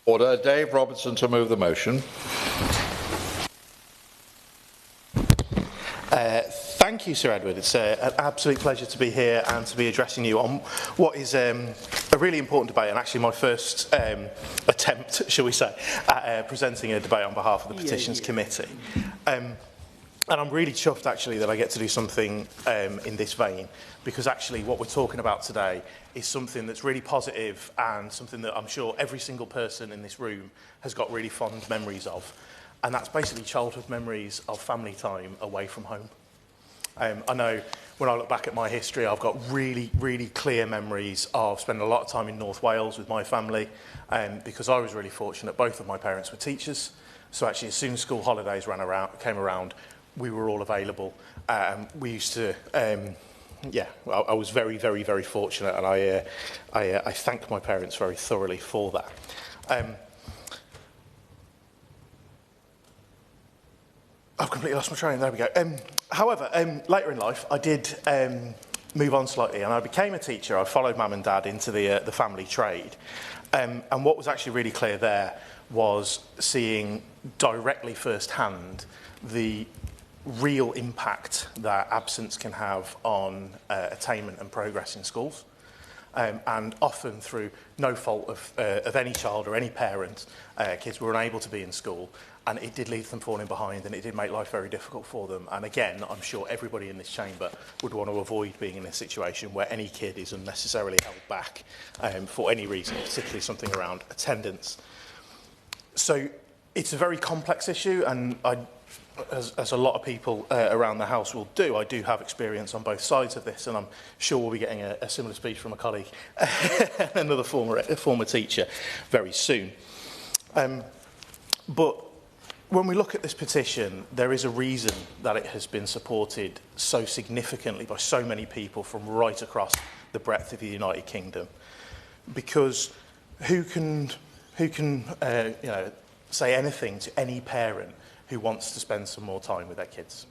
Order. Dave Robertson to move the motion. Thank you, Sir Edward. It's an absolute pleasure to be here and to be addressing you on what is a really important debate, and actually my first attempt, shall we say, at presenting a debate on behalf of the Petitions Committee. And I'm really chuffed, actually, that I get to do something in this vein, because actually what we're talking about today is something that's really positive and something that I'm sure every single person in this room has got really fond memories of. And that's basically childhood memories of family time away from home. I know when I look back at my history, I've got really, really clear memories of spending a lot of time in North Wales with my family, because I was really fortunate. Both of my parents were teachers. So actually, as soon as school holidays came around, we were all available. We used to, well, I was very, very, very fortunate, and I thank my parents very thoroughly for that. I've completely lost my train. There we go. However, later in life, I did move on slightly, and I became a teacher. I followed mum and dad into the family trade. And what was actually really clear there was seeing directly firsthand the real impact that absence can have on attainment and progress in schools. And often through no fault of any child or any parent, kids were unable to be in school, and it did leave them falling behind, and it did make life very difficult for them. And again, I'm sure everybody in this chamber would want to avoid being in a situation where any kid is unnecessarily held back for any reason, particularly something around attendance. So it's a very complex issue, and as a lot of people around the House will do, I do have experience on both sides of this, and I'm sure we'll be getting a similar speech from a colleague, another former teacher, very soon. But when we look at this petition, there is a reason that it has been supported so significantly by so many people from right across the breadth of the United Kingdom. Because who can say anything to any parent who wants to spend some more time with their kids?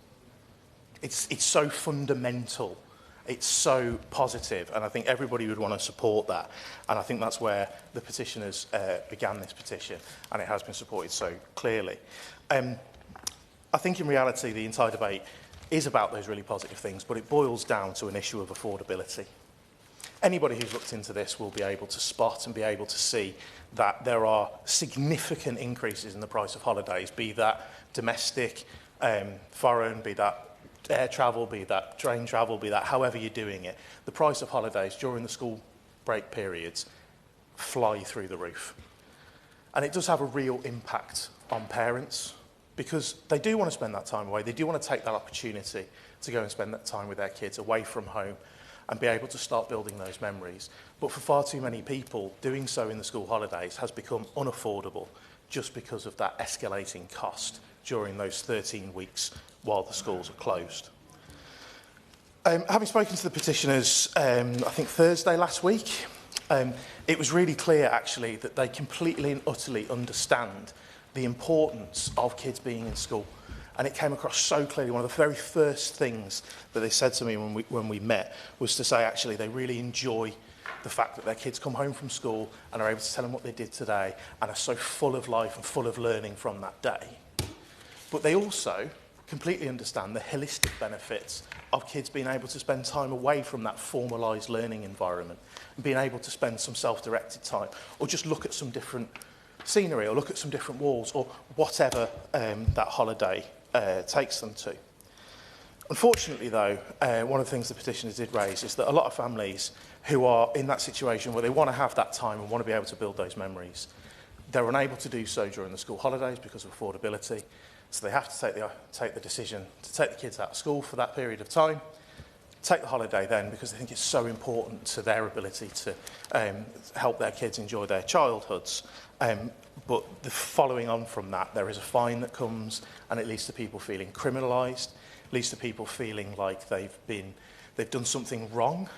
It's so fundamental, it's so positive, and I think everybody would want to support that. And I think that's where the petitioners began this petition, and it has been supported so clearly. I think in reality the entire debate is about those really positive things, but it boils down to an issue of affordability. Anybody who's looked into this will be able to spot and be able to see that there are significant increases in the price of holidays, be that domestic, foreign, be that air travel, be that train travel, be that however you're doing it. The price of holidays during the school break periods fly through the roof. And it does have a real impact on parents, because they do want to spend that time away. They do want to take that opportunity to go and spend that time with their kids away from home and be able to start building those memories. But for far too many people, doing so in the school holidays has become unaffordable just because of that escalating cost during those 13 weeks while the schools are closed. Having spoken to the petitioners, I think Thursday last week, it was really clear actually that they completely and utterly understand the importance of kids being in school. And it came across so clearly. One of the very first things that they said to me when we met was to say actually they really enjoy the fact that their kids come home from school and are able to tell them what they did today and are so full of life and full of learning from that day. But they also completely understand the holistic benefits of kids being able to spend time away from that formalised learning environment and being able to spend some self-directed time, or just look at some different scenery, or look at some different walls, or whatever that holiday takes them to. Unfortunately, though, one of the things the petitioners did raise is that a lot of families who are in that situation where they want to have that time and want to be able to build those memories, they're unable to do so during the school holidays because of affordability. So they have to take the decision to take the kids out of school for that period of time, take the holiday then, because they think it's so important to their ability to help their kids enjoy their childhoods. But the following on from that, there is a fine that comes, and it leads to people feeling criminalised, leads to people feeling like they've done something wrong,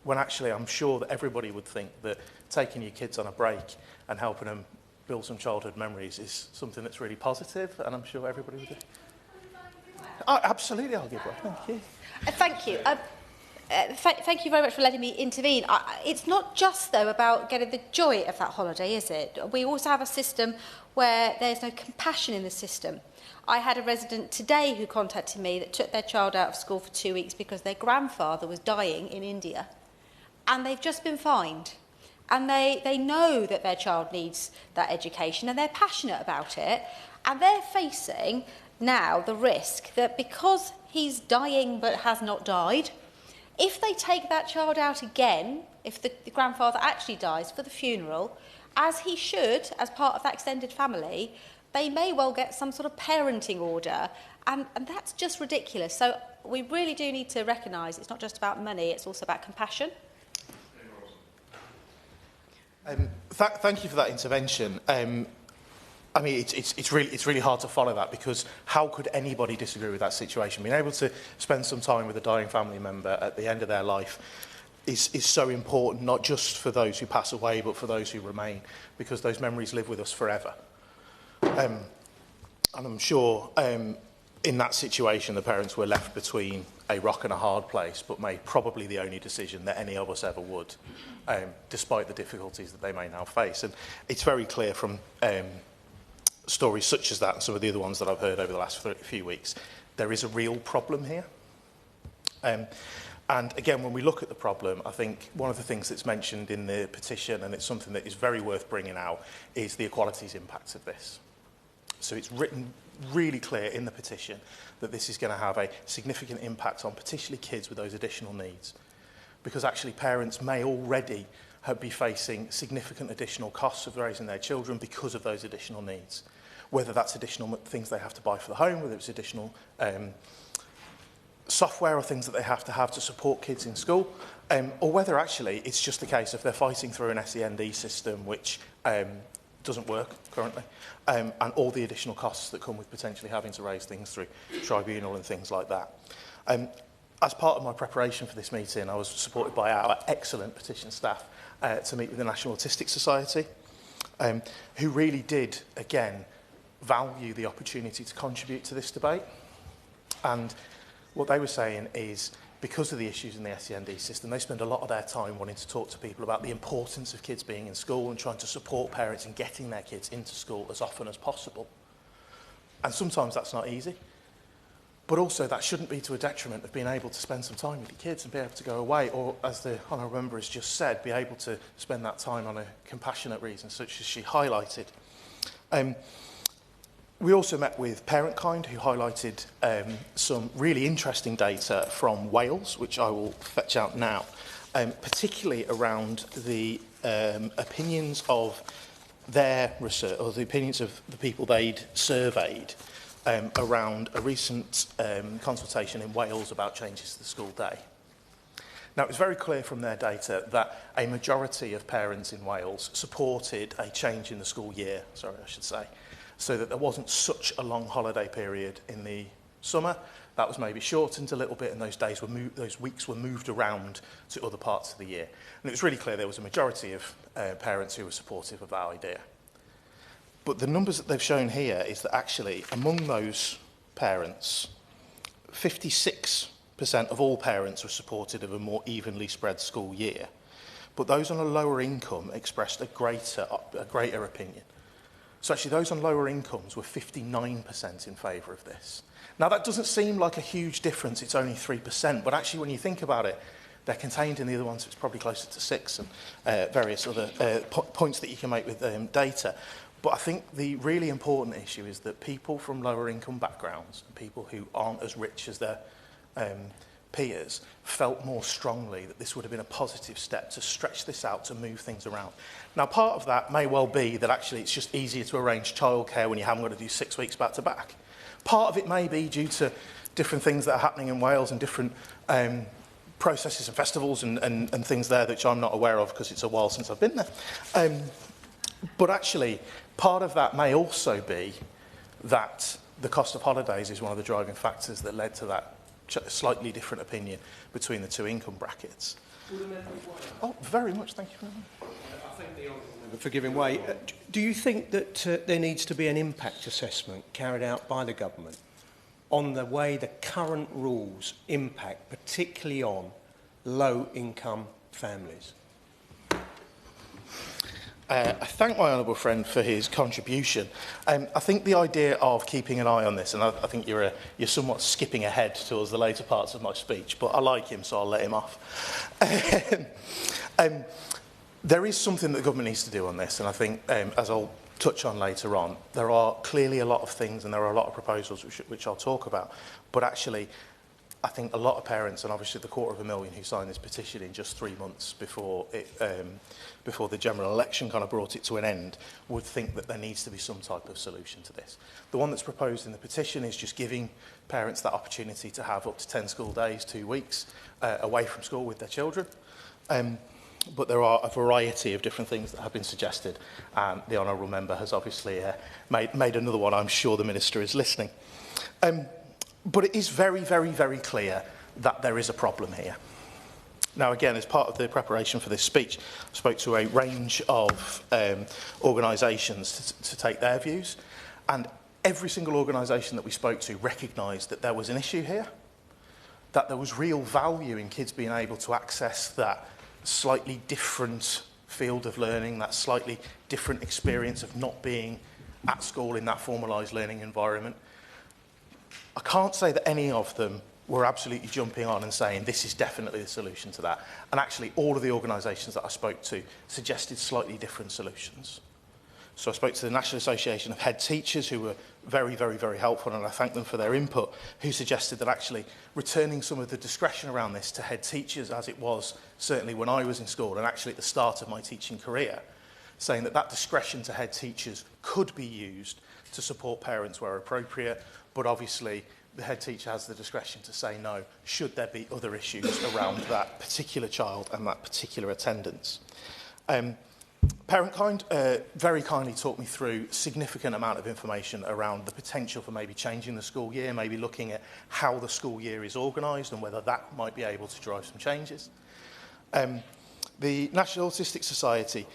when actually I'm sure that everybody would think that taking your kids on a break and helping them build some childhood memories is something that's really positive, and I'm sure everybody would do. Oh, absolutely, I'll give way. Thank you. Thank you. Thank you very much for letting me intervene. It's not just, though, about getting the joy of that holiday, is it? We also have a system where there's no compassion in the system. I had a resident today who contacted me that took their child out of school for 2 weeks because their grandfather was dying in India. And they've just been fined. And they know that their child needs that education and they're passionate about it. And they're facing now the risk that because he's dying but has not died, if they take that child out again, if the grandfather actually dies for the funeral, as he should, as part of that extended family, they may well get some sort of parenting order. And that's just ridiculous. So we really do need to recognise it's not just about money, it's also about compassion. Thank you for that intervention. I mean, it's really hard to follow that, because how could anybody disagree with that situation? Being able to spend some time with a dying family member at the end of their life is so important, not just for those who pass away, but for those who remain, because those memories live with us forever. And I'm sure in that situation, the parents were left between a rock and a hard place, but made probably the only decision that any of us ever would, despite the difficulties that they may now face. And it's very clear from stories such as that and some of the other ones that I've heard over the last few weeks, there is a real problem here. And again, when we look at the problem, I think one of the things that's mentioned in the petition, and it's something that is very worth bringing out, is the equalities impact of this. So it's written really clear in the petition that this is going to have a significant impact on particularly kids with those additional needs, because actually parents may already be facing significant additional costs of raising their children because of those additional needs, whether that's additional things they have to buy for the home, whether it's additional software or things that they have to support kids in school, or whether actually it's just the case if they're fighting through an SEND system which doesn't work currently, and all the additional costs that come with potentially having to raise things through tribunal and things like that. As part of my preparation for this meeting, I was supported by our excellent petition staff to meet with the National Autistic Society, who really did, again, value the opportunity to contribute to this debate. And what they were saying is, because of the issues in the SEND system, they spend a lot of their time wanting to talk to people about the importance of kids being in school and trying to support parents in getting their kids into school as often as possible. And sometimes that's not easy. But also that shouldn't be to a detriment of being able to spend some time with your kids and be able to go away, or, as the Honourable Member has just said, be able to spend that time on a compassionate reason, such as she highlighted. We also met with Parentkind, who highlighted some really interesting data from Wales, which I will fetch out now, particularly around the opinions of their research, or the opinions of the people they'd surveyed around a recent consultation in Wales about changes to the school day. Now, it was very clear from their data that a majority of parents in Wales supported a change in the school year, so that there wasn't such a long holiday period in the summer. That was maybe shortened a little bit, and those weeks were moved around to other parts of the year. And it was really clear there was a majority of parents who were supportive of that idea. But the numbers that they've shown here is that actually, among those parents, 56% of all parents were supportive of a more evenly spread school year. But those on a lower income expressed a greater opinion. So actually those on lower incomes were 59% in favour of this. Now that doesn't seem like a huge difference, it's only 3%, but actually when you think about it, they're contained in the other ones, so it's probably closer to 6, and various other points that you can make with data. But I think the really important issue is that people from lower income backgrounds, people who aren't as rich as their peers, felt more strongly that this would have been a positive step to stretch this out, to move things around. Now, part of that may well be that actually it's just easier to arrange childcare when you haven't got to do 6 weeks back to back. Part of it may be due to different things that are happening in Wales and different processes and festivals and things there which I'm not aware of because it's a while since I've been there. But actually, part of that may also be that the cost of holidays is one of the driving factors that led to that slightly different opinion between the two income brackets. Oh, very much, thank you very much. I thank the Honourable Member for giving way. Do you think that there needs to be an impact assessment carried out by the government on the way the current rules impact, particularly on low-income families? I thank my honourable friend for his contribution. I think the idea of keeping an eye on this, and I think you're somewhat skipping ahead towards the later parts of my speech, but I like him, so I'll let him off. There is something that the government needs to do on this, and I think, as I'll touch on later on, there are clearly a lot of things and there are a lot of proposals which I'll talk about, but actually I think a lot of parents, and obviously the 250,000 who signed this petition in just 3 months before the general election kind of brought it to an end, would think that there needs to be some type of solution to this. The one that's proposed in the petition is just giving parents that opportunity to have up to 10 school days, 2 weeks, away from school with their children. But there are a variety of different things that have been suggested, and the honourable member has obviously made another one. I'm sure the Minister is listening. But it is very, very, very clear that there is a problem here. Now, again, as part of the preparation for this speech, I spoke to a range of organisations to take their views, and every single organisation that we spoke to recognised that there was an issue here, that there was real value in kids being able to access that slightly different field of learning, that slightly different experience of not being at school in that formalised learning environment. I can't say that any of them were absolutely jumping on and saying this is definitely the solution to that. And actually all of the organisations that I spoke to suggested slightly different solutions. So I spoke to the National Association of Head Teachers, who were very, very, very helpful, and I thank them for their input, who suggested that actually returning some of the discretion around this to head teachers, as it was certainly when I was in school and actually at the start of my teaching career, saying that that discretion to head teachers could be used to support parents where appropriate, but obviously the head teacher has the discretion to say no, should there be other issues around that particular child and that particular attendance. Parentkind very kindly talked me through a significant amount of information around the potential for maybe changing the school year, maybe looking at how the school year is organised and whether that might be able to drive some changes. The National Autistic Society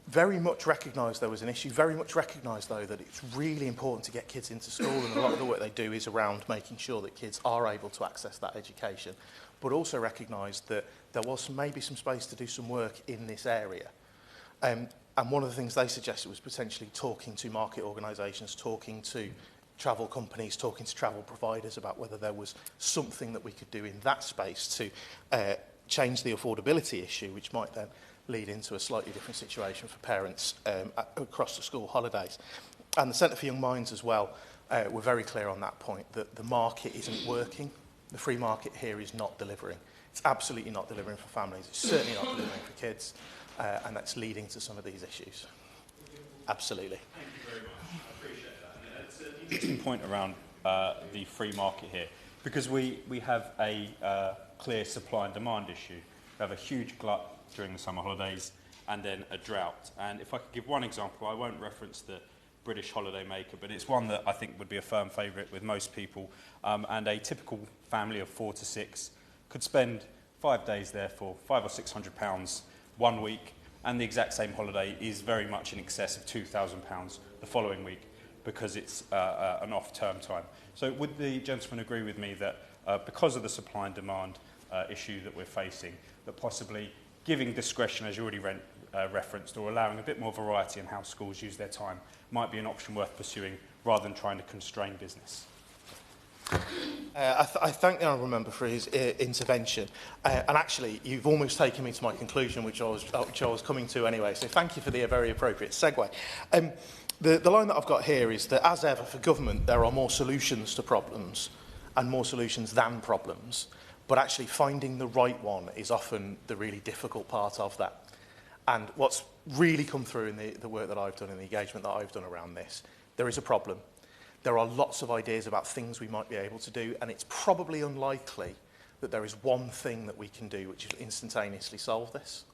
very much recognised there was an issue, very much recognised, though, that it's really important to get kids into school, and a lot of the work they do is around making sure that kids are able to access that education, but also recognised that there was maybe some space to do some work in this area. And one of the things they suggested was potentially talking to market organisations, talking to travel companies, talking to travel providers about whether there was something that we could do in that space to change the affordability issue, which might then lead into a slightly different situation for parents across the school holidays. And the Centre for Young Minds as well were very clear on that point, that the market isn't working. The free market here is not delivering. It's absolutely not delivering for families. It's certainly not delivering for kids. And that's leading to some of these issues. Absolutely. Thank you very much. I appreciate that. And it's an interesting point around the free market here, because we have a clear supply and demand issue. We have a huge glut during the summer holidays and then a drought. And if I could give one example, I won't reference the British holiday maker, but it's one that I think would be a firm favourite with most people. And a typical family of 4 to 6 could spend 5 days there for £500 or £600 1 week, and the exact same holiday is very much in excess of £2,000 the following week, because it's an off-term time. So would the gentleman agree with me that because of the supply and demand issue that we're facing, that possibly giving discretion, as you already referenced, or allowing a bit more variety in how schools use their time might be an option worth pursuing rather than trying to constrain business? I thank the honourable member for his intervention, and actually you've almost taken me to my conclusion, which I was coming to anyway, so thank you for the very appropriate segue. The line that I've got here is that, as ever for government, there are more solutions to problems and more solutions than problems, but actually finding the right one is often the really difficult part of that. And what's really come through in the work that I've done and the engagement that I've done around this, there is a problem. There are lots of ideas about things we might be able to do, and it's probably unlikely that there is one thing that we can do which will instantaneously solve this.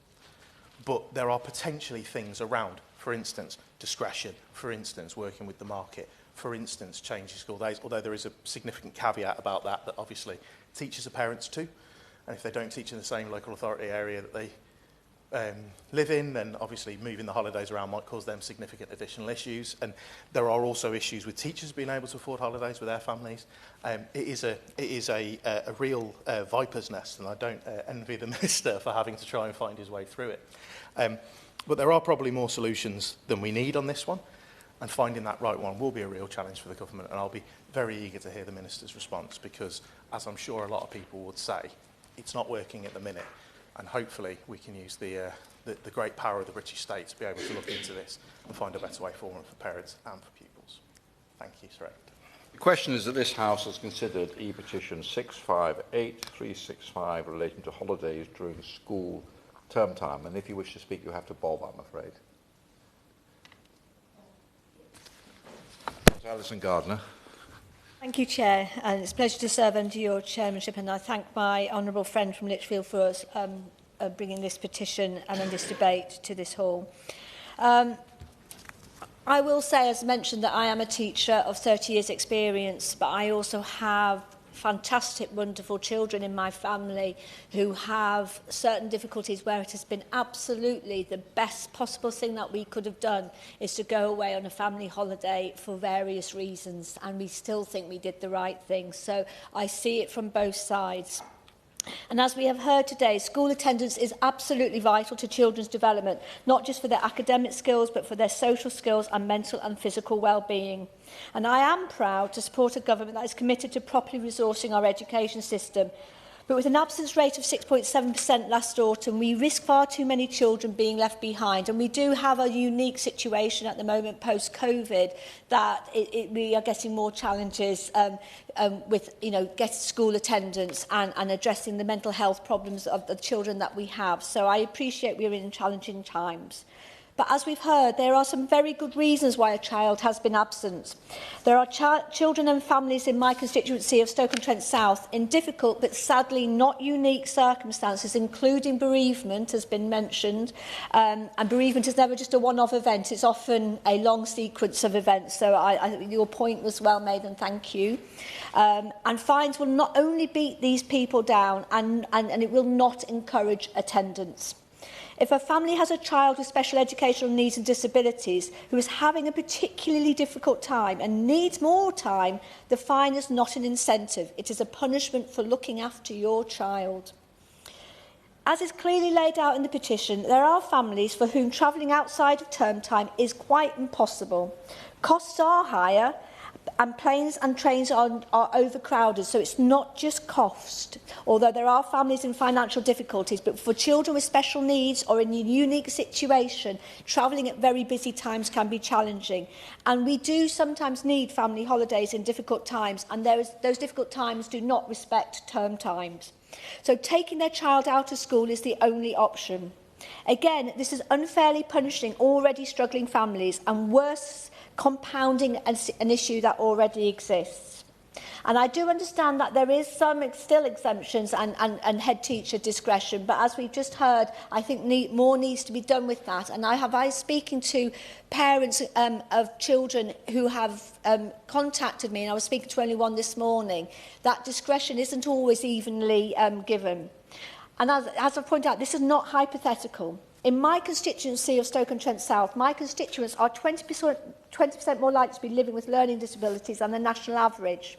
But there are potentially things around, for instance, discretion, for instance, working with the market, for instance, changing school days, although there is a significant caveat about that obviously teachers are parents too, and if they don't teach in the same local authority area that they live in, then obviously moving the holidays around might cause them significant additional issues. And there are also issues with teachers being able to afford holidays with their families. It is a real viper's nest, and I don't envy the minister for having to try and find his way through it. But there are probably more solutions than we need on this one, and finding that right one will be a real challenge for the government, and I'll be very eager to hear the minister's response, because, as I'm sure a lot of people would say, it's not working at the minute, and hopefully we can use the great power of the British state to be able to look into this and find a better way forward for parents and for pupils. Thank you, Sir. The question is that this House has considered e-petition 658365 relating to holidays during school term time. And if you wish to speak, you have to bob, I'm afraid. Alison Gardner. Thank you, Chair, and it's a pleasure to serve under your chairmanship, and I thank my honourable friend from Lichfield for us bringing this petition and this debate to this hall. I will say, as mentioned, that I am a teacher of 30 years' experience, but I also have fantastic, wonderful children in my family who have certain difficulties where it has been absolutely the best possible thing that we could have done is to go away on a family holiday for various reasons, and we still think we did the right thing. So I see it from both sides. And as we have heard today, school attendance is absolutely vital to children's development, not just for their academic skills, but for their social skills and mental and physical well-being. And I am proud to support a government that is committed to properly resourcing our education system. But with an absence rate of 6.7% last autumn, we risk far too many children being left behind. And we do have a unique situation at the moment post-COVID that we are getting more challenges with, getting school attendance and addressing the mental health problems of the children that we have. So I appreciate we're in challenging times. But as we've heard, there are some very good reasons why a child has been absent. There are children and families in my constituency of Stoke-on-Trent South in difficult but sadly not unique circumstances, including bereavement, has been mentioned. And bereavement is never just a one-off event, it's often a long sequence of events. So I think your point was well made, and thank you. And fines will not only beat these people down, and it will not encourage attendance. If a family has a child with special educational needs and disabilities who is having a particularly difficult time and needs more time, the fine is not an incentive. It is a punishment for looking after your child. As is clearly laid out in the petition, there are families for whom travelling outside of term time is quite impossible. Costs are higher, and planes and trains are overcrowded, so it's not just cost, although there are families in financial difficulties, but for children with special needs or in a unique situation, travelling at very busy times can be challenging. And we do sometimes need family holidays in difficult times, and those difficult times do not respect term times. So taking their child out of school is the only option. Again, this is unfairly punishing already struggling families, and worse, compounding an issue that already exists. And I do understand that there is some still exemptions and head teacher discretion, but as we've just heard, I think more needs to be done with that. And I speaking to parents of children who have contacted me, and I was speaking to only one this morning, that discretion isn't always evenly given. And as I point out, this is not hypothetical. In my constituency of Stoke-on-Trent South, my constituents are 20% more likely to be living with learning disabilities than the national average.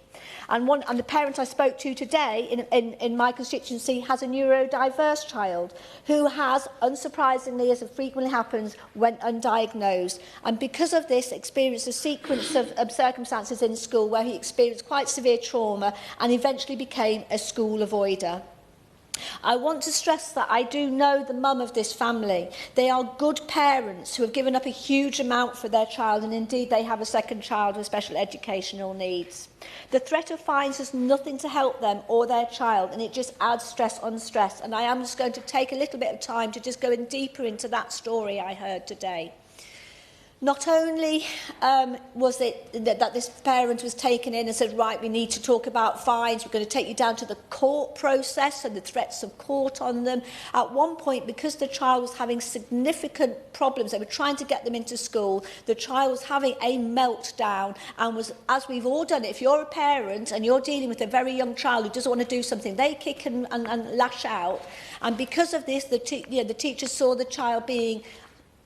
And the parent I spoke to today in my constituency has a neurodiverse child who has, unsurprisingly, as it frequently happens, went undiagnosed. And because of this, experienced a sequence of circumstances in school where he experienced quite severe trauma and eventually became a school avoider. I want to stress that I do know the mum of this family. They are good parents who have given up a huge amount for their child, and indeed they have a second child with special educational needs. The threat of fines does nothing to help them or their child, and it just adds stress on stress. And I am just going to take a little bit of time to just go in deeper into that story I heard today. Not only was it that this parent was taken in and said, right, we need to talk about fines, we're going to take you down to the court process and the threats of court on them. At one point, because the child was having significant problems, they were trying to get them into school, the child was having a meltdown and was, as we've all done, if you're a parent and you're dealing with a very young child who doesn't want to do something, they kick and lash out. And because of this, the teachers saw the child being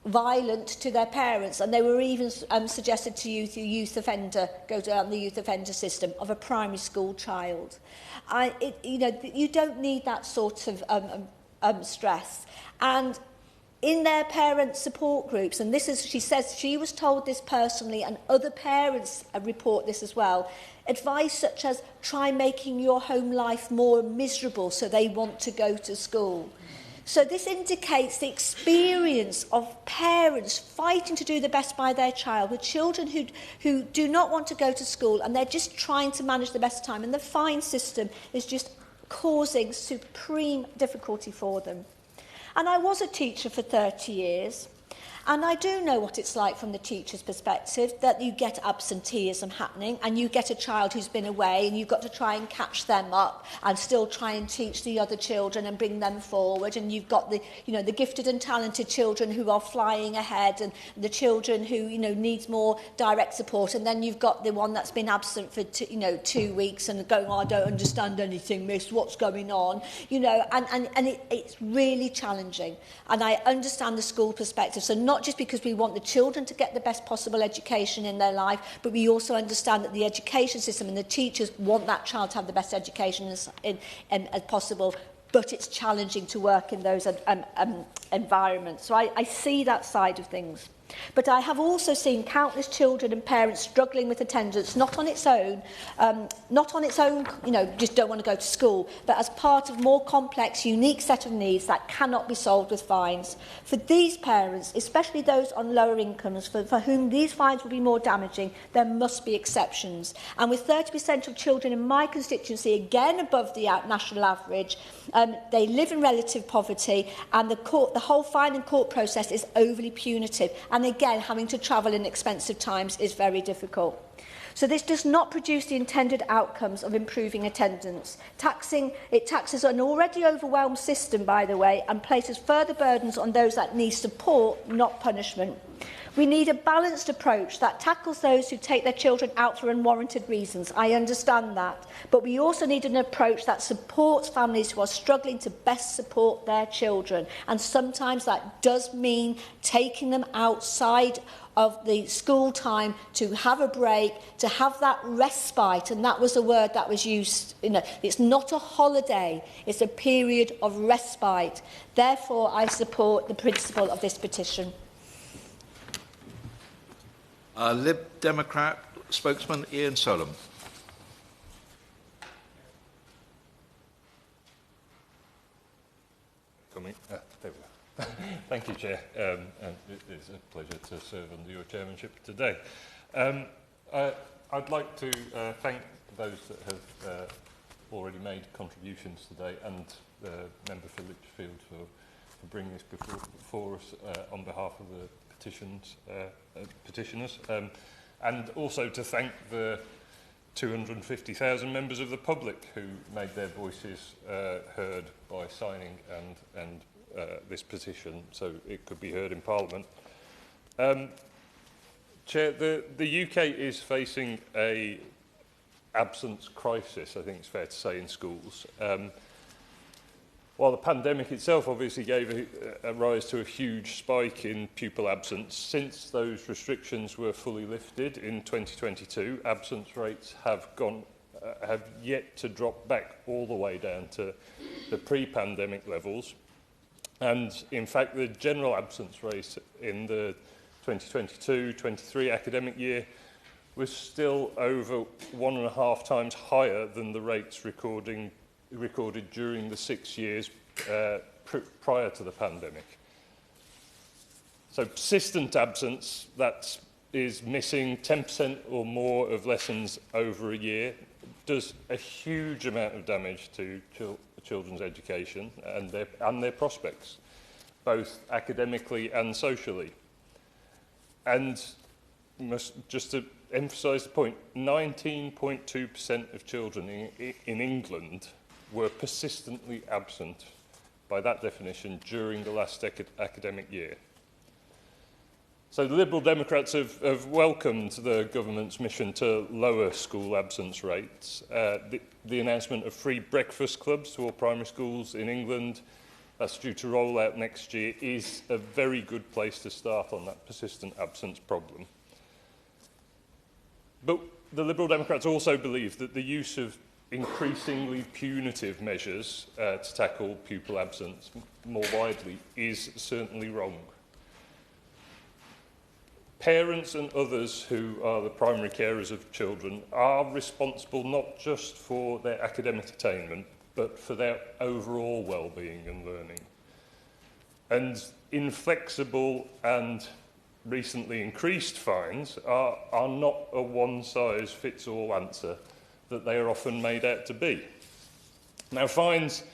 violent to their parents, and they were even suggested to use the youth offender, go down the youth offender system of a primary school child. You don't need that sort of stress. And in their parent support groups, and this is, she says she was told this personally, and other parents report this as well, advice such as try making your home life more miserable so they want to go to school. So this indicates the experience of parents fighting to do the best by their child, with children who do not want to go to school and they're just trying to manage the best time. And the fine system is just causing supreme difficulty for them. And I was a teacher for 30 years. And I do know what it's like from the teacher's perspective, that you get absenteeism happening and you get a child who's been away and you've got to try and catch them up and still try and teach the other children and bring them forward. And you've got the gifted and talented children who are flying ahead, and the children who, needs more direct support. And then you've got the one that's been absent for 2 weeks and going, oh, I don't understand anything, miss, what's going on? It's really challenging. And I understand the school perspective. So not just because we want the children to get the best possible education in their life, but we also understand that the education system and the teachers want that child to have the best education as possible, but it's challenging to work in those environments. So I see that side of things. But I have also seen countless children and parents struggling with attendance, not on its own, just don't want to go to school, but as part of more complex, unique set of needs that cannot be solved with fines. For these parents, especially those on lower incomes, for whom these fines will be more damaging, there must be exceptions. And with 30% of children in my constituency, again above the national average, they live in relative poverty, and the whole fine and court process is overly punitive. And again, having to travel in expensive times is very difficult. So this does not produce the intended outcomes of improving attendance. It taxes an already overwhelmed system, by the way, and places further burdens on those that need support, not punishment. We need a balanced approach that tackles those who take their children out for unwarranted reasons. I understand that. But we also need an approach that supports families who are struggling to best support their children. And sometimes that does mean taking them outside of the school time to have a break, to have that respite. And that was a word that was used. It's not a holiday, it's a period of respite. Therefore, I support the principle of this petition. Lib Democrat spokesman Ian Solomon. There we go. Thank you, Chair. And it is a pleasure to serve under your chairmanship today. I'd like to thank those that have already made contributions today, and Member for Lichfield for bringing this before us on behalf of the petitioners, and also to thank the 250,000 members of the public who made their voices heard by signing and this petition so it could be heard in Parliament. Chair, the UK is facing a absence crisis, I think it's fair to say, in schools. While the pandemic itself obviously gave a rise to a huge spike in pupil absence, since those restrictions were fully lifted in 2022, absence rates have yet to drop back all the way down to the pre-pandemic levels. And in fact, the general absence rate in the 2022-23 academic year was still over 1.5 times higher than the rates recorded during the 6 years prior to the pandemic. So persistent absence, that is missing 10% or more of lessons over a year, does a huge amount of damage to children's education and their prospects, both academically and socially. And just to emphasise the point, 19.2% of children in England were persistently absent, by that definition, during the last academic year. So the Liberal Democrats have welcomed the government's mission to lower school absence rates. The announcement of free breakfast clubs to all primary schools in England, that's due to roll out next year, is a very good place to start on that persistent absence problem. But the Liberal Democrats also believe that the use of increasingly punitive measures to tackle pupil absence more widely is certainly wrong. Parents and others who are the primary carers of children are responsible not just for their academic attainment, but for their overall well-being and learning. And inflexible and recently increased fines are not a one-size-fits-all answer that they are often made out to be. Now, fines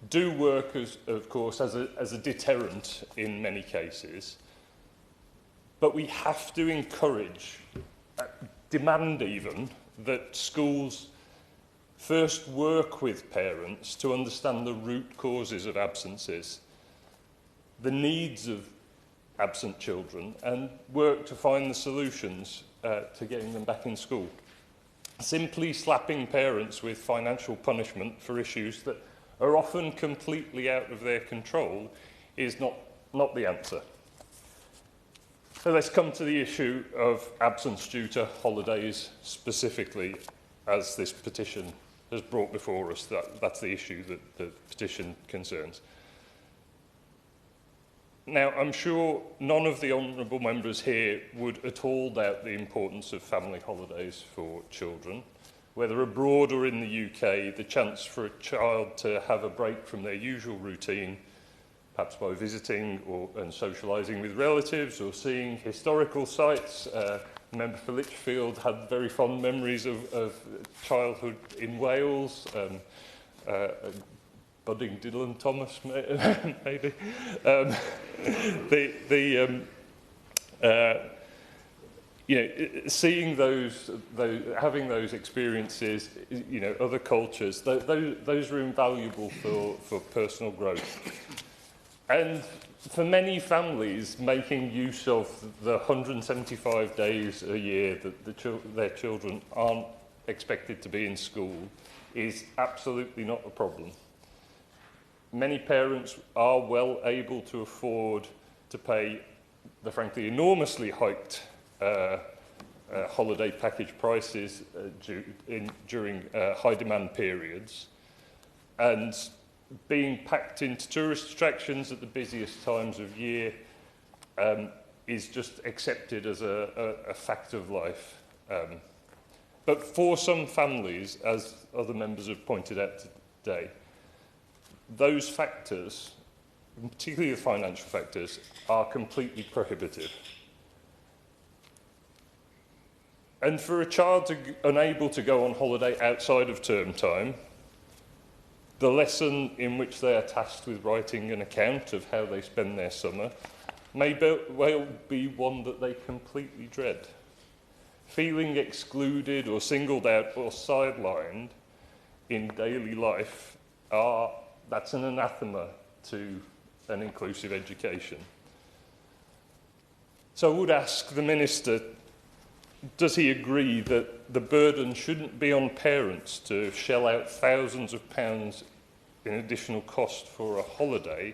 do work, of course, as a deterrent in many cases, but we have to encourage, demand even, that schools first work with parents to understand the root causes of absences, the needs of absent children, and work to find the solutions to getting them back in school. Simply slapping parents with financial punishment for issues that are often completely out of their control is not the answer. So let's come to the issue of absence due to holidays specifically, as this petition has brought before us. That's the issue that the petition concerns. Now, I'm sure none of the honourable members here would at all doubt the importance of family holidays for children. Whether abroad or in the UK, the chance for a child to have a break from their usual routine, perhaps by visiting and socialising with relatives or seeing historical sites. A member for Lichfield had very fond memories of childhood in Wales, budding Dylan Thomas, maybe. You know, seeing those, having those experiences, you know, other cultures, those are invaluable for personal growth. And for many families, making use of the 175 days a year that their children aren't expected to be in school is absolutely not a problem. Many parents are well able to afford to pay the frankly enormously hiked holiday package prices during high demand periods, and being packed into tourist attractions at the busiest times of year is just accepted as a fact of life. But for some families, as other members have pointed out today, those factors, particularly the financial factors, are completely prohibitive. And for a child unable to go on holiday outside of term time, the lesson in which they are tasked with writing an account of how they spend their summer may well be one that they completely dread. Feeling excluded or singled out or sidelined in daily life, that's an anathema to an inclusive education. So I would ask the Minister, does he agree that the burden shouldn't be on parents to shell out thousands of pounds in additional cost for a holiday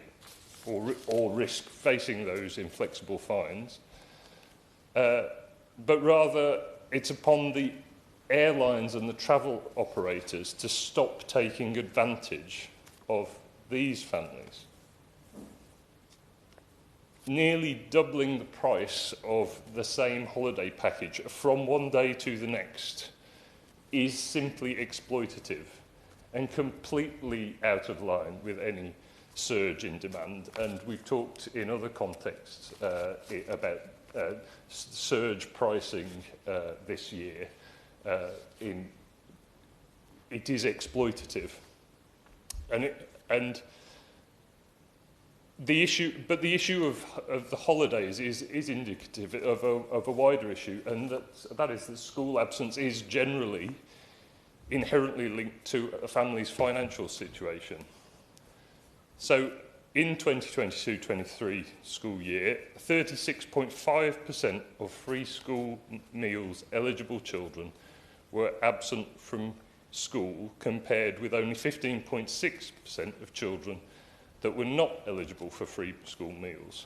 or risk facing those inflexible fines, but rather it's upon the airlines and the travel operators to stop taking advantage of these families? Nearly doubling the price of the same holiday package from one day to the next is simply exploitative and completely out of line with any surge in demand. And we've talked in other contexts about surge pricing this year. It is exploitative. And the issue of the holidays is indicative of a wider issue, and that is that school absence is generally inherently linked to a family's financial situation. So in 2022-23 school year, 36.5% of free school meals eligible children were absent from school, compared with only 15.6% of children that were not eligible for free school meals.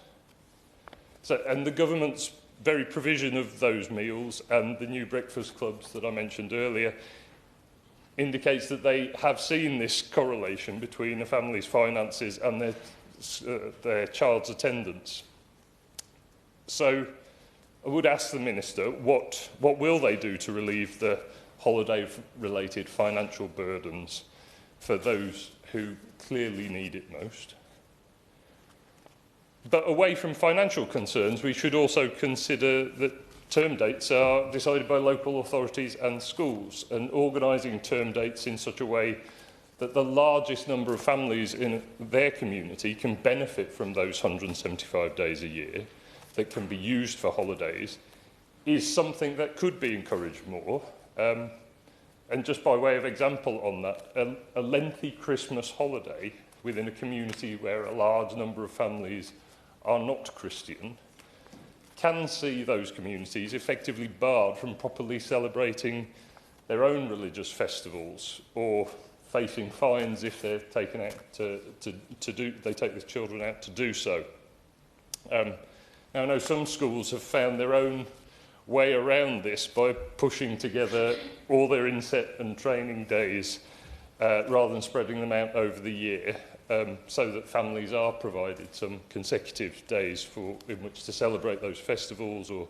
So, and the government's very provision of those meals and the new breakfast clubs that I mentioned earlier indicates that they have seen this correlation between a family's finances and their child's attendance. So I would ask the Minister, what will they do to relieve the holiday-related financial burdens for those who clearly need it most? But away from financial concerns, we should also consider that term dates are decided by local authorities and schools, and organising term dates in such a way that the largest number of families in their community can benefit from those 175 days a year that can be used for holidays is something that could be encouraged more. And just by way of example on that, a lengthy Christmas holiday within a community where a large number of families are not Christian can see those communities effectively barred from properly celebrating their own religious festivals, or facing fines if they're taken out they take the children out to do so. Now, I know some schools have found their own way around this by pushing together all their inset and training days rather than spreading them out over the year, so that families are provided some consecutive days in which to celebrate those festivals, or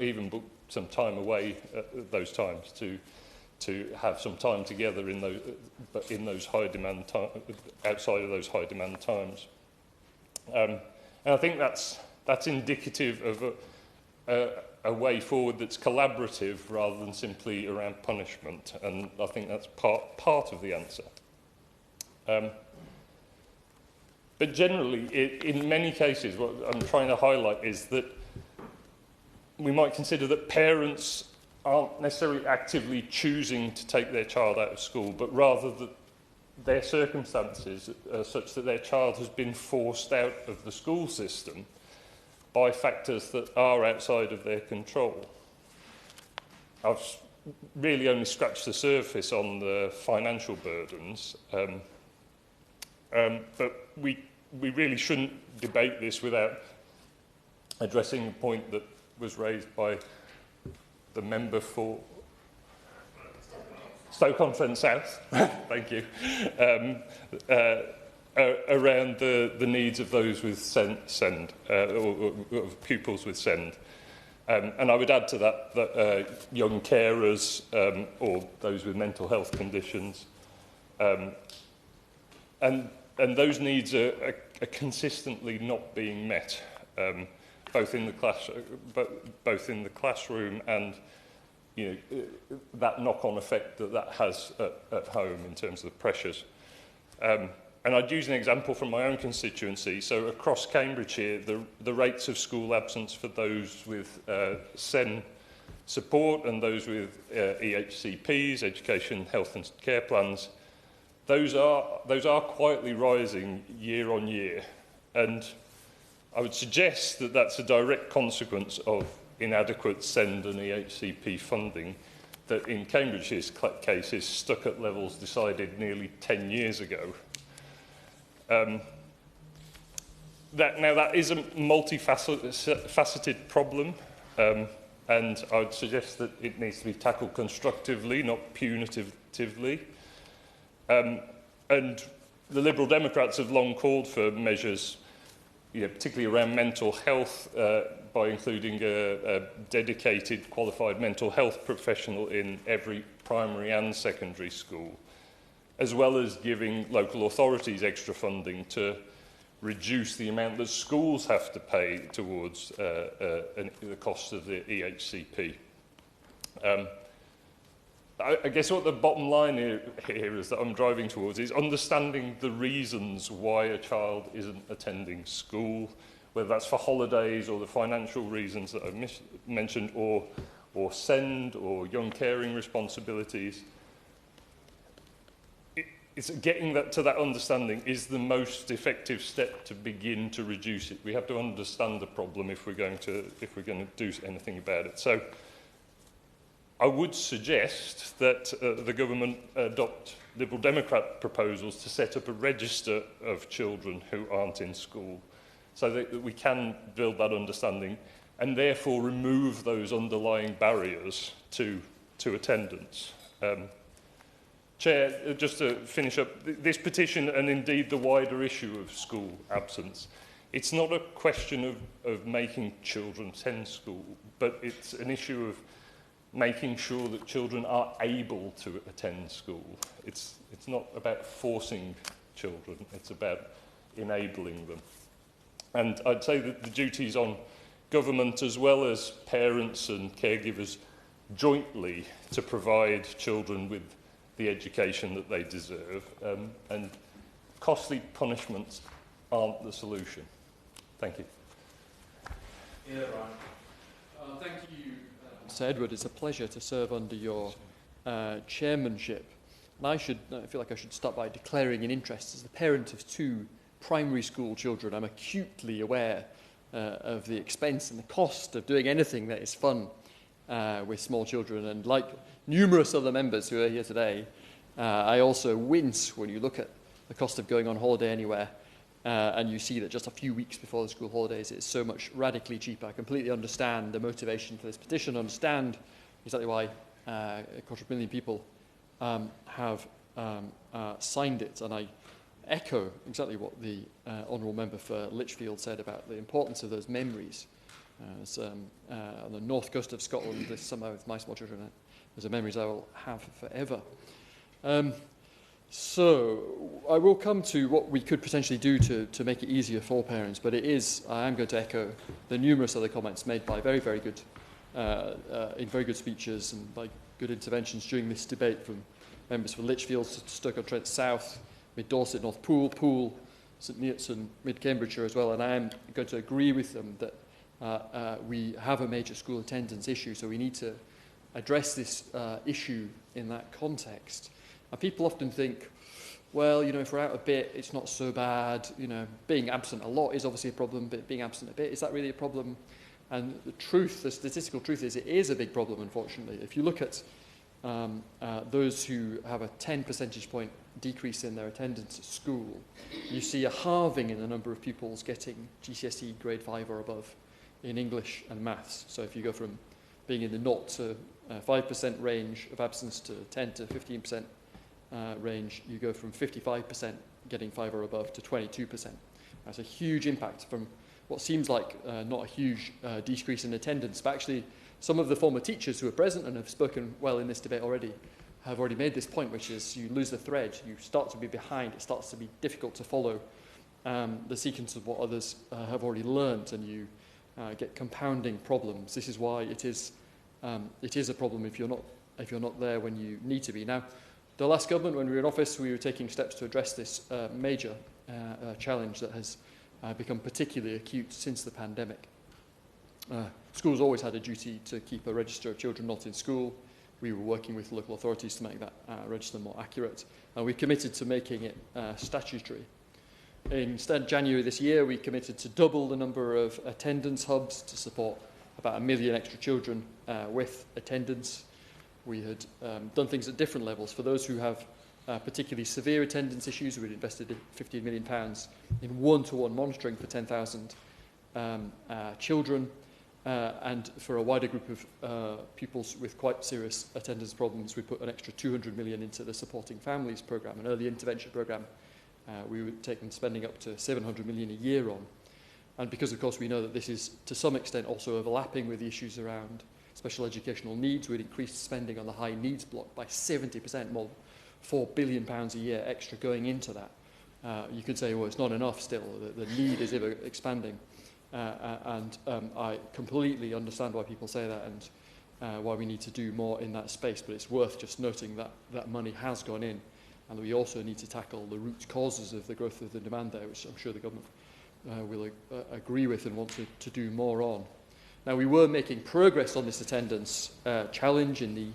even book some time away at those times to have some time together in those high demand outside of those high demand times. And I think that's indicative of a way forward that's collaborative rather than simply around punishment, and I think that's part of the answer. But generally, in many cases, what I'm trying to highlight is that we might consider that parents aren't necessarily actively choosing to take their child out of school, but rather that their circumstances are such that their child has been forced out of the school system by factors that are outside of their control. I've really only scratched the surface on the financial burdens, but we really shouldn't debate this without addressing the point that was raised by the member for Stoke-on-Trent South, thank you, around the needs of those with or pupils with SEND. And I would add to that young carers or those with mental health conditions. And those needs are consistently not being met, both in the classroom and that knock-on effect that has at home in terms of the pressures. And I'd use an example from my own constituency. So across Cambridgeshire, the rates of school absence for those with SEN support and those with EHCPs, education, health and care plans, those are quietly rising year on year. And I would suggest that that's a direct consequence of inadequate SEND and EHCP funding that in Cambridgeshire's case is stuck at levels decided nearly 10 years ago. That is a multifaceted problem, and I would suggest that it needs to be tackled constructively, not punitively. And the Liberal Democrats have long called for measures, particularly around mental health, by including a dedicated qualified mental health professional in every primary and secondary school, as well as giving local authorities extra funding to reduce the amount that schools have to pay towards the cost of the EHCP. I guess what the bottom line here is that I'm driving towards is understanding the reasons why a child isn't attending school, whether that's for holidays or the financial reasons that I've mentioned, or SEND or young caring responsibilities. It's getting that to that understanding is the most effective step to begin to reduce it. We have to understand the problem if we're going to do anything about it. So I would suggest that the government adopt Liberal Democrat proposals to set up a register of children who aren't in school, so that we can build that understanding and therefore remove those underlying barriers to attendance. Chair, just to finish up, this petition and indeed the wider issue of school absence, it's not a question of making children attend school, but it's an issue of making sure that children are able to attend school. It's not about forcing children, it's about enabling them. And I'd say that the duty's on government as well as parents and caregivers jointly to provide children with the education that they deserve, and costly punishments aren't the solution. Thank you. Yeah, right. Thank you, Sir Edward. It's a pleasure to serve under your chairmanship. And I feel like I should start by declaring an interest. As the parent of 2 primary school children, I'm acutely aware of the expense and the cost of doing anything that is fun with small children. And like numerous other members who are here today, I also wince when you look at the cost of going on holiday anywhere and you see that just a few weeks before the school holidays it's so much radically cheaper. I completely understand the motivation for this petition, understand exactly why a quarter of a million people have signed it, and I echo exactly what the Honourable Member for Lichfield said about the importance of those memories. On the north coast of Scotland this summer with my small children, those are memories I will have forever. So I will come to what we could potentially do to make it easier for parents, but I am going to echo the numerous other comments made by very, very good, in very good speeches and by good interventions during this debate from members for Lichfield, Stoke-on-Trent South, Mid-Dorset, North Poole, St Neots and Mid-Cambridgeshire as well, and I am going to agree with them that we have a major school attendance issue, so we need to address this issue in that context. And people often think, well, if we're out a bit, it's not so bad. Being absent a lot is obviously a problem, but being absent a bit, is that really a problem? And the statistical truth is it is a big problem, unfortunately. If you look at those who have a 10 percentage point decrease in their attendance at school, you see a halving in the number of pupils getting GCSE grade 5 or above in English and maths. So if you go from being in the 0 to 5% range of absence to 10 to 15% range, you go from 55% getting 5 or above to 22%. That's a huge impact from what seems like not a huge decrease in attendance, but actually some of the former teachers who are present and have spoken well in this debate already have already made this point, which is you lose the thread, you start to be behind, it starts to be difficult to follow the sequence of what others have already learnt, and you get compounding problems. This is why it is a problem if you're not there when you need to be. Now, the last government, when we were in office, we were taking steps to address this major challenge that has become particularly acute since the pandemic. Schools always had a duty to keep a register of children not in school. We were working with local authorities to make that register more accurate, and we committed to making it statutory. Instead, January this year, we committed to double the number of attendance hubs to support about 1 million extra children with attendance. We had done things at different levels. For those who have particularly severe attendance issues, we'd invested £15 million in one-to-one monitoring for 10,000 children. And for a wider group of pupils with quite serious attendance problems, we put an extra 200 million into the Supporting Families programme, an early intervention programme. We would take them spending up to 700 million a year on. And because, of course, we know that this is to some extent also overlapping with the issues around special educational needs, we'd increased spending on the high needs block by 70%, more than £4 billion a year extra going into that. You could say, well, it's not enough still, the need is ever expanding. I completely understand why people say that, why we need to do more in that space, but it's worth just noting that that money has gone in, and we also need to tackle the root causes of the growth of the demand there, which I'm sure the government will agree with and want to do more on. Now, we were making progress on this attendance challenge in the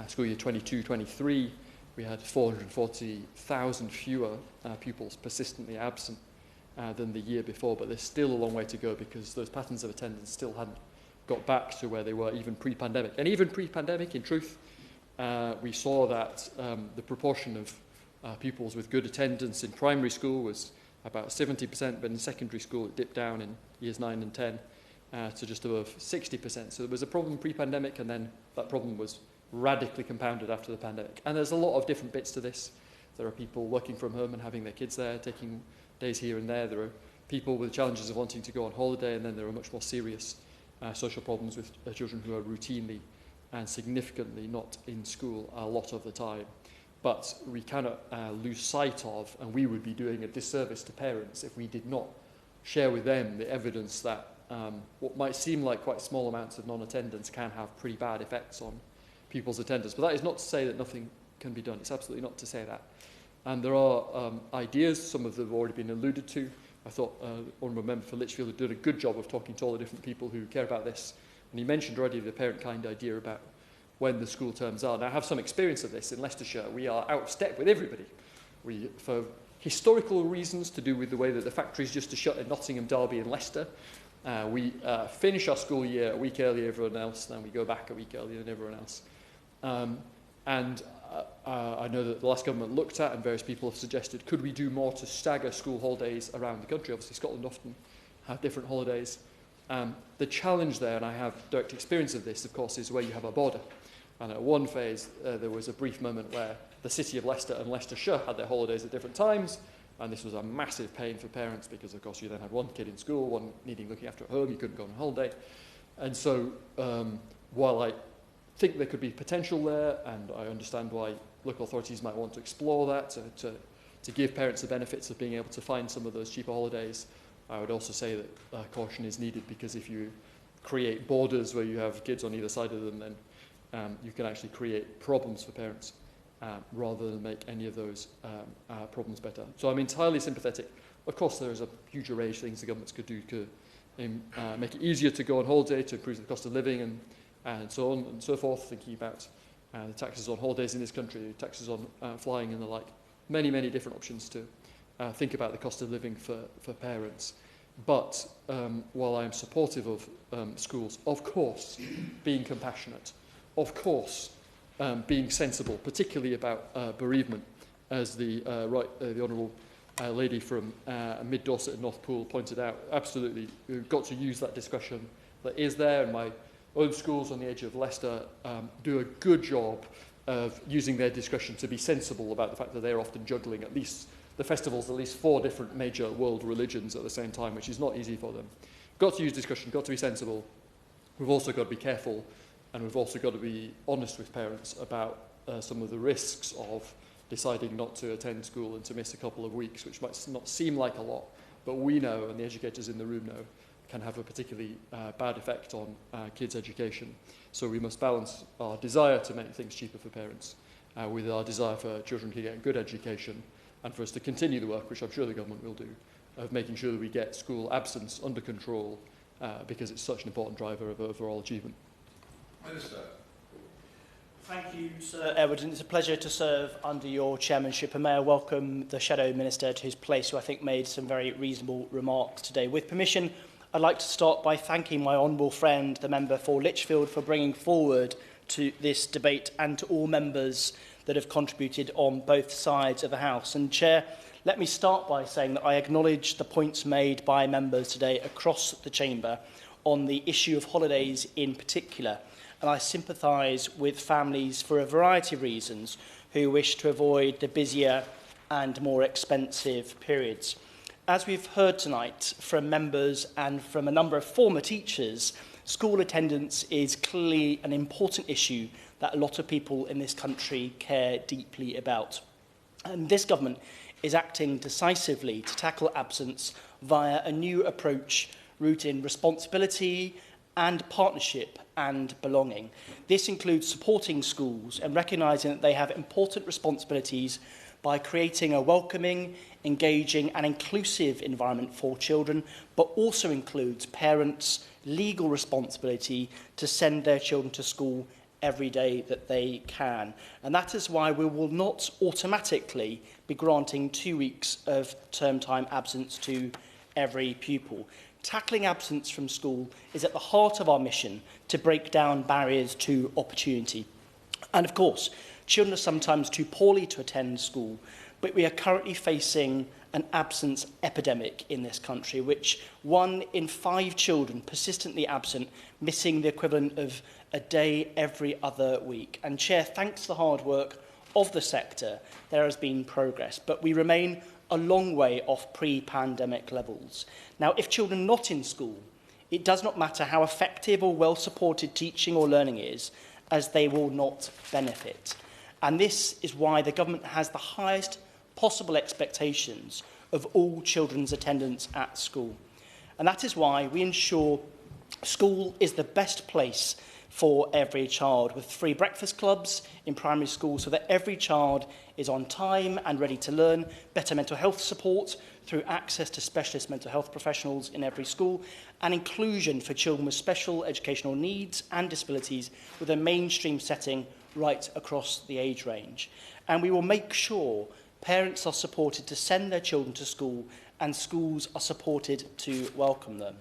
school year 22-23. We had 440,000 fewer pupils persistently absent than the year before, but there's still a long way to go because those patterns of attendance still hadn't got back to where they were even pre-pandemic. And even pre-pandemic, in truth, we saw that the proportion of pupils with good attendance in primary school was about 70%, but in secondary school it dipped down in years 9 and 10 to just above 60%. So there was a problem pre-pandemic, and then that problem was radically compounded after the pandemic. And there's a lot of different bits to this. There are people working from home and having their kids there, taking days here and there. There are people with challenges of wanting to go on holiday, and then there are much more serious social problems with children who are routinely and significantly not in school a lot of the time. But we cannot lose sight of, and we would be doing a disservice to parents if we did not share with them the evidence that what might seem like quite small amounts of non-attendance can have pretty bad effects on pupils' attendance. But that is not to say that nothing can be done. It's absolutely not to say that. And there are ideas, some of them have already been alluded to. I thought Honourable Member for Lichfield had done a good job of talking to all the different people who care about this. And he mentioned already the parent-kind idea about when the school terms are. Now, I have some experience of this in Leicestershire. We are out of step with everybody. We, for historical reasons to do with the way that the factories used to shut in Nottingham, Derby and Leicester, we finish our school year a week earlier than everyone else, then we go back a week earlier than everyone else. I know that the last government looked at, and various people have suggested, could we do more to stagger school holidays around the country? Obviously, Scotland often have different holidays. The challenge there, and I have direct experience of this, of course, is where you have a border. And at one phase, there was a brief moment where the city of Leicester and Leicestershire had their holidays at different times, and this was a massive pain for parents because, of course, you then had one kid in school, one needing looking after at home, you couldn't go on holiday. And so, while I think there could be potential there, and I understand why local authorities might want to explore that, to give parents the benefits of being able to find some of those cheaper holidays, I would also say that caution is needed, because if you create borders where you have kids on either side of them, then you can actually create problems for parents rather than make any of those problems better. So I'm entirely sympathetic. Of course, there is a huge array of things the governments could do to make it easier to go on holiday, to improve the cost of living and so on and so forth, thinking about the taxes on holidays in this country, taxes on flying and the like. Many, many different options to think about the cost of living for parents. But while I am supportive of schools, of course, being compassionate, of course, being sensible, particularly about bereavement, as the Honourable lady from Mid-Dorset and North Poole pointed out, absolutely, we've got to use that discussion that is there, and my own schools on the edge of Leicester do a good job of using their discretion to be sensible about the fact that they're often juggling at least the festivals, at least 4 different major world religions at the same time, which is not easy for them. Got to use discussion, got to be sensible. We've also got to be careful, and we've also got to be honest with parents about some of the risks of deciding not to attend school and to miss a couple of weeks, which might not seem like a lot, but we know, and the educators in the room know, can have a particularly bad effect on kids' education. So we must balance our desire to make things cheaper for parents with our desire for children to get good education, and for us to continue the work, which I'm sure the government will do, of making sure that we get school absence under control, because it's such an important driver of overall achievement. Minister. Thank you, Sir Edward. It's a pleasure to serve under your chairmanship, and may I welcome the Shadow Minister to his place, who I think made some very reasonable remarks today. With permission, I'd like to start by thanking my honourable friend, the member for Lichfield, for bringing forward to this debate, and to all members that have contributed on both sides of the House. And Chair, let me start by saying that I acknowledge the points made by members today across the Chamber on the issue of holidays in particular, and I sympathise with families for a variety of reasons who wish to avoid the busier and more expensive periods. As we've heard tonight from members and from a number of former teachers, school attendance is clearly an important issue that a lot of people in this country care deeply about. And this government is acting decisively to tackle absence via a new approach rooted in responsibility and partnership and belonging. This includes supporting schools and recognising that they have important responsibilities by creating a welcoming, engaging and inclusive environment for children, but also includes parents' legal responsibility to send their children to school every day that they can. And that is why we will not automatically be granting 2 weeks of term time absence to every pupil. Tackling absence from school is at the heart of our mission to break down barriers to opportunity. And of course, children are sometimes too poorly to attend school, but we are currently facing an absence epidemic in this country, which 1 in 5 children persistently absent, missing the equivalent of a day every other week. And Chair, thanks to the hard work of the sector, there has been progress, but we remain a long way off pre-pandemic levels. Now, if children are not in school, it does not matter how effective or well-supported teaching or learning is, as they will not benefit. And this is why the government has the highest possible expectations of all children's attendance at school. And that is why we ensure school is the best place for every child, with free breakfast clubs in primary schools so that every child is on time and ready to learn, better mental health support through access to specialist mental health professionals in every school, and inclusion for children with special educational needs and disabilities with a mainstream setting right across the age range. And we will make sure parents are supported to send their children to school and schools are supported to welcome them.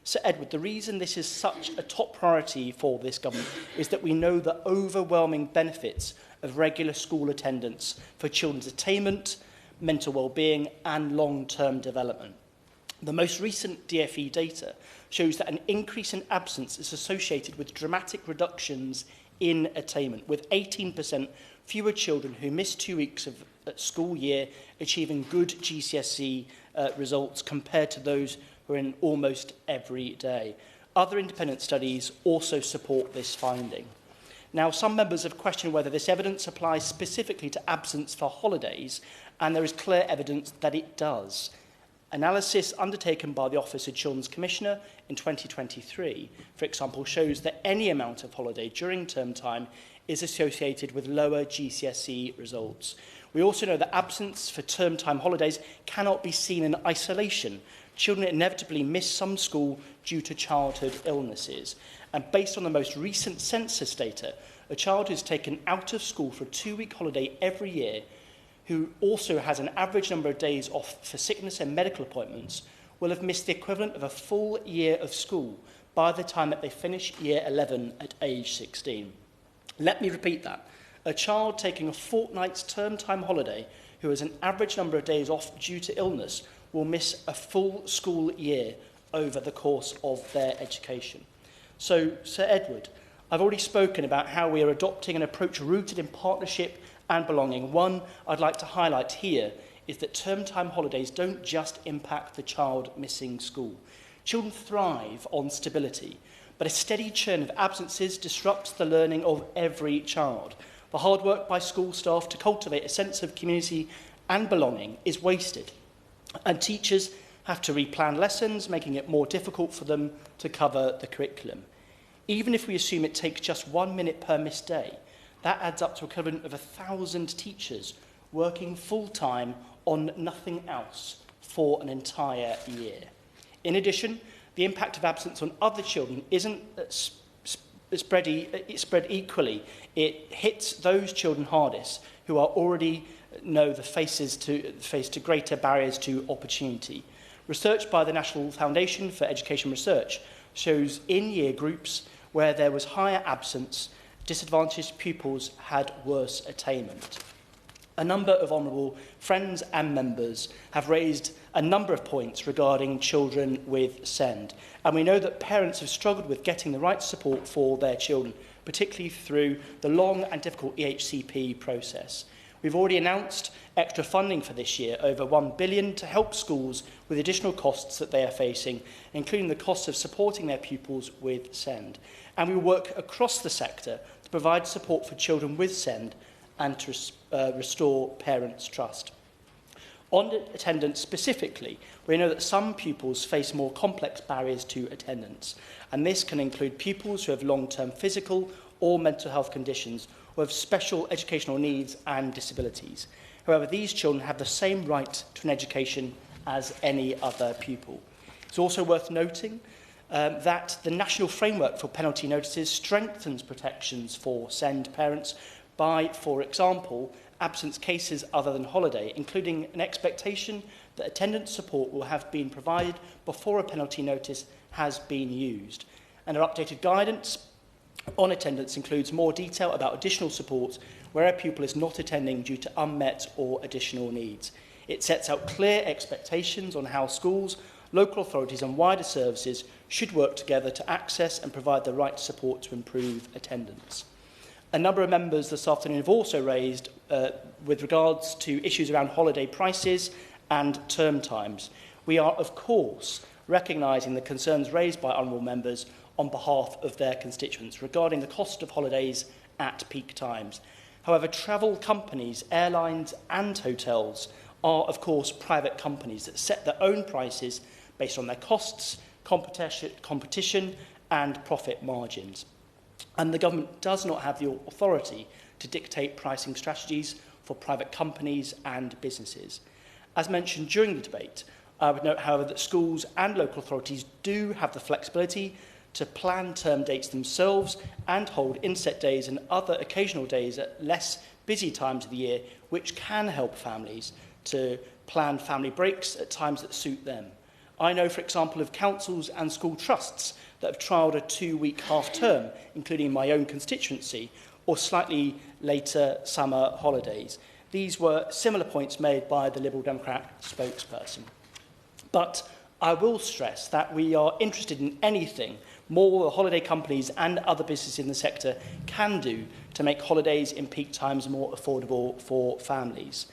Sir Edward, the reason this is such a top priority for this government is that we know the overwhelming benefits of regular school attendance for children's attainment, mental well-being and long-term development. The most recent DfE data shows that an increase in absence is associated with dramatic reductions in attainment, with 18% fewer children who miss 2 weeks of school year achieving good GCSE results compared to those who are in almost every day. Other independent studies also support this finding. Now, some members have questioned whether this evidence applies specifically to absence for holidays, and there is clear evidence that it does. Analysis undertaken by the Office of Children's Commissioner in 2023, for example, shows that any amount of holiday during term time is associated with lower GCSE results. We also know that absence for term time holidays cannot be seen in isolation. Children inevitably miss some school due to childhood illnesses. And based on the most recent census data, a child who's taken out of school for a 2-week holiday every year, who also has an average number of days off for sickness and medical appointments, will have missed the equivalent of a full year of school by the time that they finish year 11 at age 16. Let me repeat that. A child taking a fortnight's term time holiday who has an average number of days off due to illness will miss a full school year over the course of their education. So, Sir Edward, I've already spoken about how we are adopting an approach rooted in partnership and belonging. One I'd like to highlight here is that term time holidays don't just impact the child missing school. Children thrive on stability, but a steady churn of absences disrupts the learning of every child. The hard work by school staff to cultivate a sense of community and belonging is wasted, and teachers have to replan lessons, making it more difficult for them to cover the curriculum. Even if we assume it takes just 1 minute per missed day, that adds up to an equivalent of 1,000 teachers working full-time on nothing else for an entire year. In addition, the impact of absence on other children isn't spread equally. It hits those children hardest who are already know the face to greater barriers to opportunity. Research by the National Foundation for Education Research shows in-year groups where there was higher absence, disadvantaged pupils had worse attainment. A number of honourable friends and members have raised a number of points regarding children with SEND, and we know that parents have struggled with getting the right support for their children, particularly through the long and difficult EHCP process. We've already announced extra funding for this year, over £1 billion, to help schools with additional costs that they are facing, including the costs of supporting their pupils with SEND. And we will work across the sector to provide support for children with SEND and to restore parents' trust. On attendance specifically, we know that some pupils face more complex barriers to attendance, and this can include pupils who have long-term physical or mental health conditions or have special educational needs and disabilities. However, these children have the same right to an education as any other pupil. It's also worth noting that the National Framework for Penalty Notices strengthens protections for SEND parents by, for example, absence cases other than holiday, including an expectation that attendance support will have been provided before a penalty notice has been used. And our updated guidance on attendance includes more detail about additional support where a pupil is not attending due to unmet or additional needs. It sets out clear expectations on how schools, local authorities and wider services should work together to access and provide the right support to improve attendance. A number of members this afternoon have also raised with regards to issues around holiday prices and term times. We are, of course, recognising the concerns raised by honourable members on behalf of their constituents regarding the cost of holidays at peak times. However, travel companies, airlines and hotels are, of course, private companies that set their own prices based on their costs, competition and profit margins. And the government does not have the authority to dictate pricing strategies for private companies and businesses. As mentioned during the debate, I would note, however, that schools and local authorities do have the flexibility to plan term dates themselves and hold inset days and other occasional days at less busy times of the year, which can help families to plan family breaks at times that suit them. I know, for example, of councils and school trusts that have trialled a 2-week half-term, including my own constituency, or slightly later summer holidays. These were similar points made by the Liberal Democrat spokesperson. But I will stress that we are interested in anything more the holiday companies and other businesses in the sector can do to make holidays in peak times more affordable for families.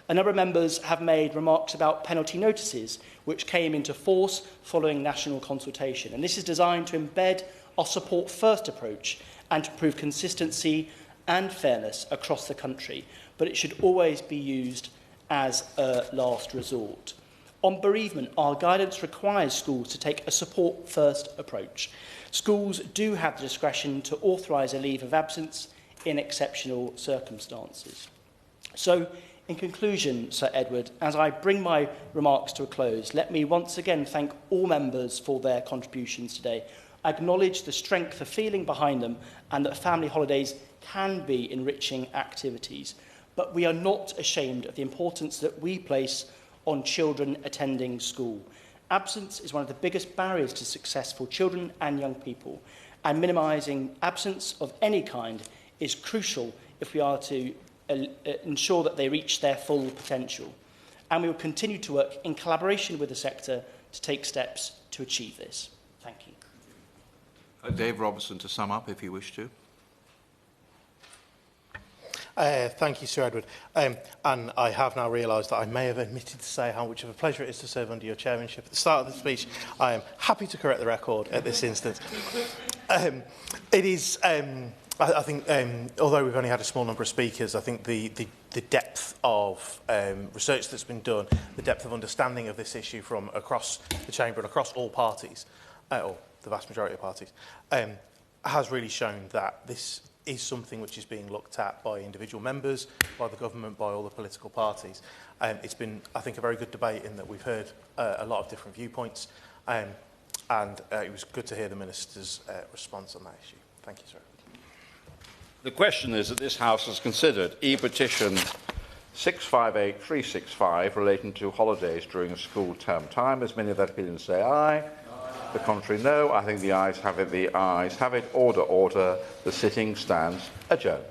A number of members have made remarks about penalty notices, which came into force following national consultation. And this is designed to embed our support-first approach and to improve consistency and fairness across the country. But it should always be used as a last resort. On bereavement, our guidance requires schools to take a support-first approach. Schools do have the discretion to authorise a leave of absence in exceptional circumstances. So, in conclusion, Sir Edward, as I bring my remarks to a close, let me once again thank all members for their contributions today. I acknowledge the strength of feeling behind them and that family holidays can be enriching activities. But we are not ashamed of the importance that we place on children attending school. Absence is one of the biggest barriers to success for children and young people, and minimising absence of any kind is crucial if we are to ensure that they reach their full potential. And we will continue to work in collaboration with the sector to take steps to achieve this. Thank you. Dave Robertson to sum up, if you wish to. Thank you, Sir Edward. And I have now realised that I may have omitted to say how much of a pleasure it is to serve under your chairmanship. At the start of the speech, I am happy to correct the record at this instance. It is, I think, although we've only had a small number of speakers, I think the depth of research that's been done, the depth of understanding of this issue from across the chamber and across all parties, or the vast majority of parties, has really shown that this is something which is being looked at by individual members, by the government, by all the political parties. It's been, I think, a very good debate in that we've heard a lot of different viewpoints, and it was good to hear the Minister's response on that issue. Thank you, sir. The question is that this House has considered e-petition 658365 relating to holidays during a school term time. As many of that opinion say aye. The contrary, no. I think the ayes have it. The ayes have it. Order, order. The sitting stands adjourned.